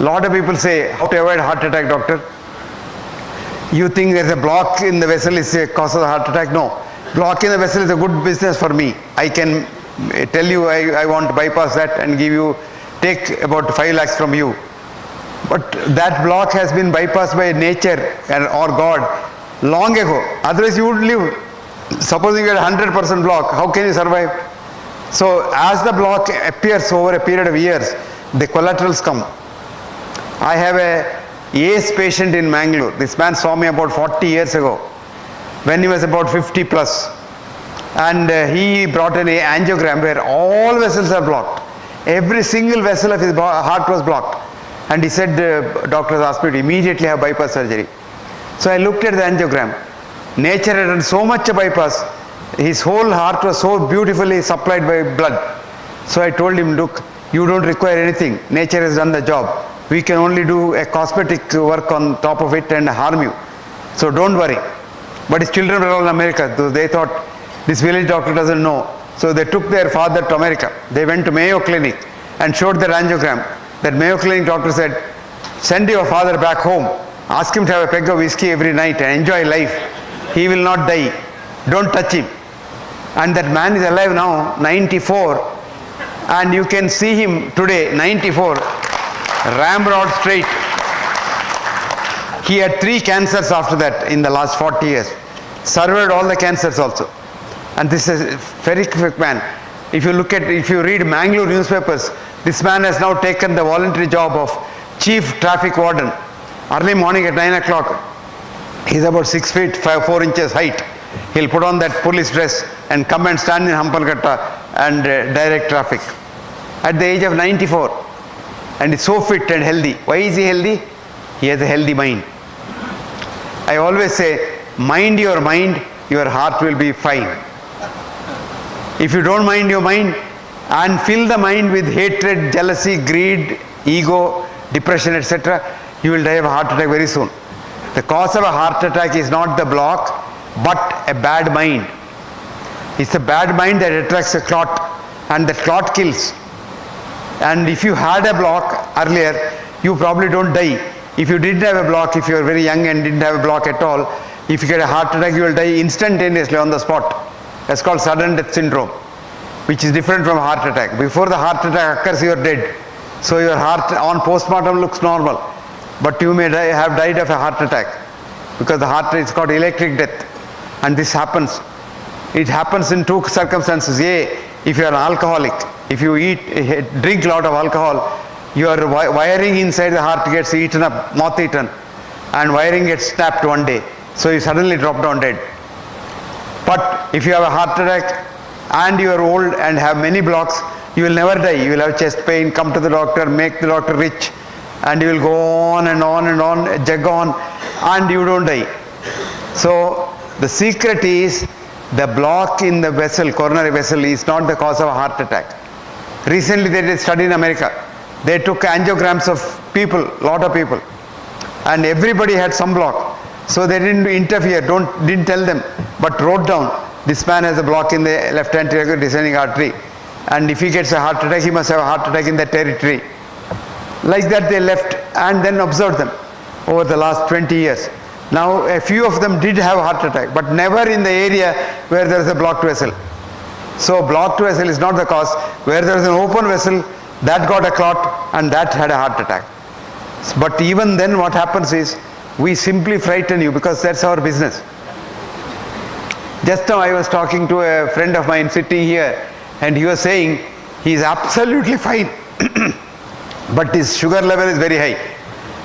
Lot of people say, how to avoid heart attack, doctor? You think there's a block in the vessel is a cause of the heart attack? No. Block in the vessel is a good business for me. I can tell you I want to bypass that and take about 5 lakhs from you. But that block has been bypassed by nature or God long ago. Otherwise you would live. Supposing you had 100% block, how can you survive? So as the block appears over a period of years, the collaterals come. I have a ACE patient in Mangalore. This man saw me about 40 years ago when he was about 50 plus. And he brought an angiogram where all vessels are blocked. Every single vessel of his heart was blocked. And he said, doctors asked me to immediately have bypass surgery. So I looked at the angiogram. Nature had done so much bypass. His whole heart was so beautifully supplied by blood. So I told him, look, you don't require anything. Nature has done the job. We can only do a cosmetic work on top of it and harm you. So don't worry. But his children were all in America. So they thought, this village doctor doesn't know. So they took their father to America. They went to Mayo Clinic and showed their angiogram. That Mayo Clinic doctor said, send your father back home. Ask him to have a peg of whiskey every night and enjoy life. He will not die. Don't touch him. And that man is alive now, 94. And you can see him today, 94, ramrod straight. He had 3 cancers after that in the last 40 years. Survived all the cancers also. And this is a very quick man. If you read Mangalore newspapers, this man has now taken the voluntary job of chief traffic warden. Early morning at 9 o'clock, he's about 6 feet 4 inches height. He'll put on that police dress and come and stand in Hampalghatta and direct traffic. At the age of 94. And he's so fit and healthy. Why is he healthy? He has a healthy mind. I always say, mind, your heart will be fine. If you don't mind your mind and fill the mind with hatred, jealousy, greed, ego, depression, etc., you will die of a heart attack very soon. The cause of a heart attack is not the block, but a bad mind. It's a bad mind that attracts a clot, and the clot kills. And if you had a block earlier, you probably don't die. If you didn't have a block, if you were very young and didn't have a block at all, if you get a heart attack, you will die instantaneously on the spot. That's called sudden death syndrome, which is different from heart attack. Before the heart attack occurs, you are dead. So your heart on postmortem looks normal, but you may have died of a heart attack because the heart is called electric death. And this happens. It happens in 2 circumstances. A, if you are an alcoholic, if you drink a lot of alcohol, your wiring inside the heart gets eaten up, moth eaten, and wiring gets snapped one day. So you suddenly drop down dead. But if you have a heart attack and you are old and have many blocks, you will never die. You will have chest pain, come to the doctor, make the doctor rich, and you will go on and on and on, jug on, and you don't die. So the secret is the block in the vessel, coronary vessel, is not the cause of a heart attack. Recently they did a study in America. They took angiograms of people, lot of people, and everybody had some block. So they didn't interfere, didn't tell them, but wrote down, this man has a block in the left anterior descending artery, and if he gets a heart attack, he must have a heart attack in that territory. Like that they left and then observed them over the last 20 years. Now a few of them did have a heart attack, but never in the area where there is a blocked vessel. So blocked vessel is not the cause. Where there is an open vessel, that got a clot and that had a heart attack. But even then what happens is, we simply frighten you because that's our business. Just now I was talking to a friend of mine sitting here, and he was saying he is absolutely fine but his sugar level is very high.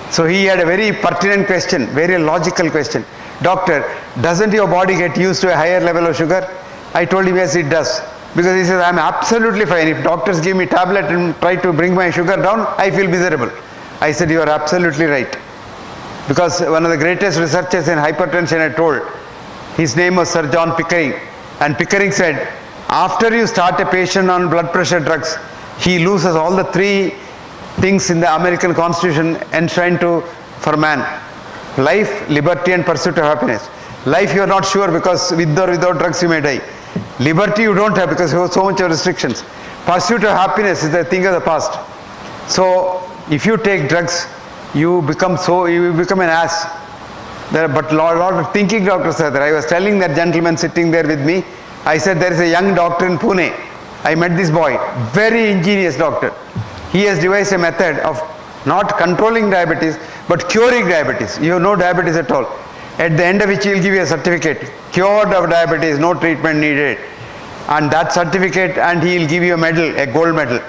So he had a very pertinent question, very logical question. Doctor, doesn't your body get used to a higher level of sugar? I told him yes, it does. Because he says, I'm absolutely fine. If doctors give me tablet and try to bring my sugar down, I feel miserable. I said, you are absolutely right. Because one of the greatest researchers in hypertension had told, his name was Sir John Pickering, and Pickering said, after you start a patient on blood pressure drugs, he loses all the 3 things in the American Constitution enshrined for man: life, liberty, and pursuit of happiness. Life you are not sure because with or without drugs you may die. Liberty you don't have because you have so much of restrictions. Pursuit of happiness is the thing of the past. So If you take drugs, you become an ass. But lot of thinking doctors are there. I was telling that gentleman sitting there with me, I said there is a young doctor in Pune. I met this boy, very ingenious doctor. He has devised a method of not controlling diabetes, but curing diabetes. You have no diabetes at all. At the end of which he will give you a certificate, cured of diabetes, no treatment needed. And that certificate, and he will give you a medal, a gold medal.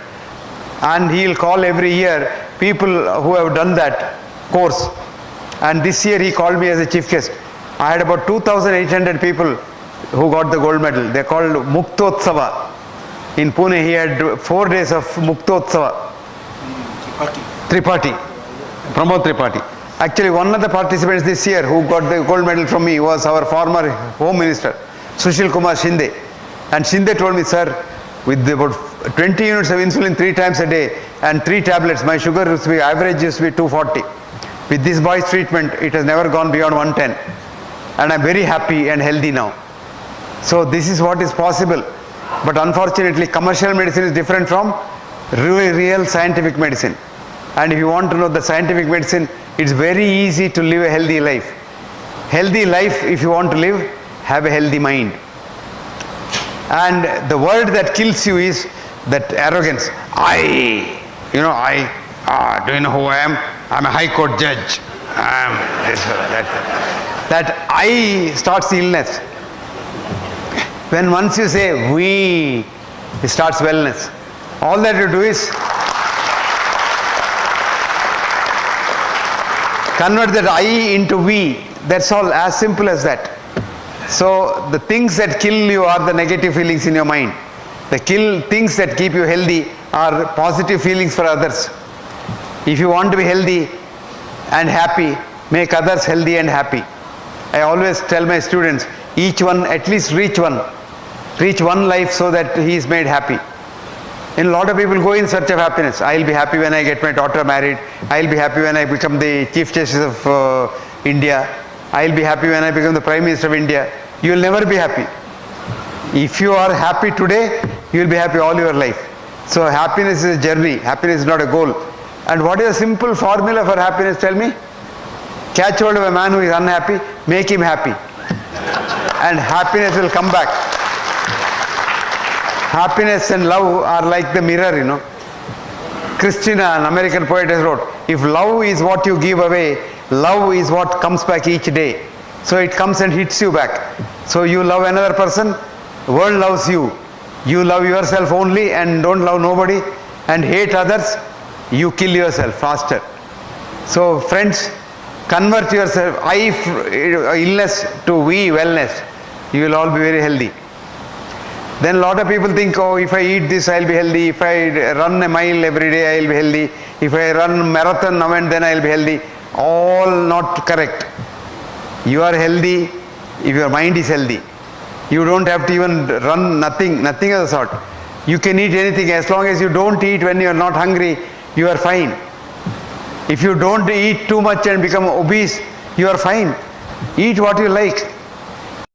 And he will call every year people who have done that course. And this year he called me as a chief guest. I had about 2,800 people who got the gold medal. They called Muktotsava. In Pune he had 4 days of Muktotsava. Tripathi. Pramod Tripathi. Actually, one of the participants this year who got the gold medal from me was our former Home Minister, Sushil Kumar Shinde. And Shinde told me, sir, with about 20 units of insulin 3 times a day and 3 tablets, my sugar average used to be 240. With this boy's treatment, it has never gone beyond 110. And I'm very happy and healthy now. So this is what is possible. But unfortunately, commercial medicine is different from real scientific medicine. And if you want to know the scientific medicine, it's very easy to live a healthy life. Healthy life, if you want to live, have a healthy mind. And the word that kills you is that arrogance. I, do you know who I am? I'm a high court judge. I'm this, that I starts illness. When once you say we, it starts wellness. All that you do is convert that I into we. That's all, as simple as that. So the things that kill you are the negative feelings in your mind. The things that keep you healthy are positive feelings for others. If you want to be healthy and happy, make others healthy and happy. I always tell my students, each one at least reach one life so that he is made happy. And a lot of people go in search of happiness. I'll be happy when I get my daughter married. I'll be happy when I become the Chief Justice of India. I'll be happy when I become the Prime Minister of India. You will never be happy. If you are happy today, you will be happy all your life. So happiness is a journey. Happiness is not a goal. And what is a simple formula for happiness? Tell me. Catch hold of a man who is unhappy, make him happy. And happiness will come back. Happiness and love are like the mirror, Christina, an American poet, has wrote, if love is what you give away, love is what comes back each day. So it comes and hits you back. So you love another person, the world loves you. You love yourself only and don't love nobody and hate others, you kill yourself faster. So friends, convert yourself, illness to we, wellness. You will all be very healthy. Then a lot of people think, if I eat this, I'll be healthy. If I run a mile every day, I'll be healthy. If I run marathon now and then, I'll be healthy. All not correct. You are healthy if your mind is healthy. You don't have to even run nothing of the sort. You can eat anything as long as you don't eat when you are not hungry, you are fine. If you don't eat too much and become obese, you are fine. Eat what you like.